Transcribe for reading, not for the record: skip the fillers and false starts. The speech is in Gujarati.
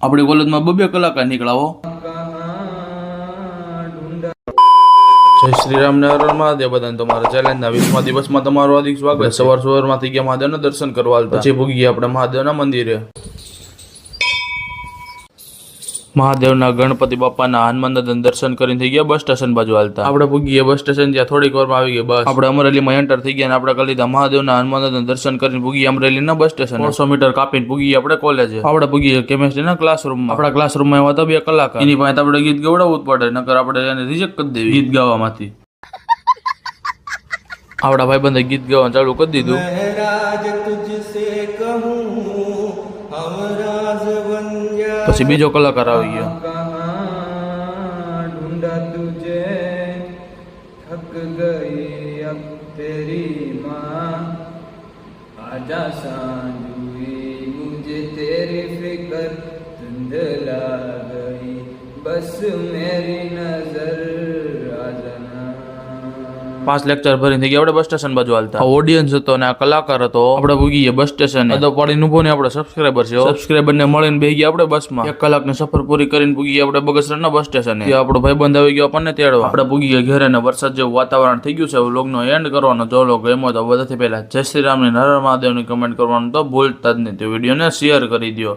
આપણી કોલેજમાં 2 કલાકાર નીકળાવો। જય શ્રી રામ ને હર હર મહાદેવ। બધાને તમારા ચેલેન્જના 20મા દિવસમાં તમારું હાર્દિક સ્વાગત। સવારમાં થઈ ગયા મહાદેવના દર્શન કરવા હાલતા, પછી ભૂગી ગયા આપણે મહાદેવના મંદિરે। મહાદેવના ગણપતિ બાપાના હનુમાન દાદાના દર્શન કરીને થઈ ગયા બસ સ્ટેશન બાજુ હાલતા। આપણે ભૂગી ગયા બસ સ્ટેશન, ત્યાં થોડીક વારમાં આવી ગઈ બસ। આપણે અમરેલીમાં એન્ટર થઈ ગયા અને આપણે કરી લીધા મહાદેવના હનુમાન દાદાના દર્શન કરીને ભૂગી અમરેલીના બસ સ્ટેશન। 100 મીટર કાપીને ભૂગી આપણે કોલેજે। આપણે ભૂગી કેમિસ્ટ્રીના ક્લાસરૂમમાં। આપણા ક્લાસરૂમમાં એવા હતા 2 કલાકાર, એની પાસે આપણે ગીત ગવડાવવું જ પડે, નકર આપણે એને રિજેક્ટ કરી દેવી ગીત ગાવામાંથી। આપણા ભાઈબંધે ગીત ગાવાનું ચાલુ કરી દીધું। પછી બીજો કલાકાર આવી ગયો। ढूंढा तुझे थक गई अब तेरी माँ आजा सांझ हुई मुझे तेरी फिक्र धुंधला गई बस मेरी नजर आजना। 5 લેક્ચર ભરીને થઈ ગયા આપણે બસ સ્ટેશન બાજુ હાલતા। ઓડિયન્સ હતો ને આ કલાકાર હતો। આપણે ભૂગી ગયા બસ સ્ટેશન, અદો પાડીને ઉભો ને આપણે સબસ્ક્રાઇબર છે, સબસ્ક્રાઇબર ને મળીને બેહી ગયા આપણે બસમાં। 1 કલાકની સફર પૂરી કરીને ભૂગી આપણે બગસરાના બસ સ્ટેશને। ત્યાં આપણો ભાઈબંધ આવી ગયો આપણને તેડવા। આપણે ભૂગી ગયા ઘરે ને વરસાદ જેવું વાતાવરણ થઈ ગયું છે। વ્લોગનો એન્ડ કરવાનો, જો વ્લોગ ગમ્યો તો બધાથી પહેલા જય શ્રી રામ ને હર હર મહાદેવની કમેન્ટ કરવાનું તો ભૂલતા જ નહીં, તો વિડીયોને શેર કરી દો।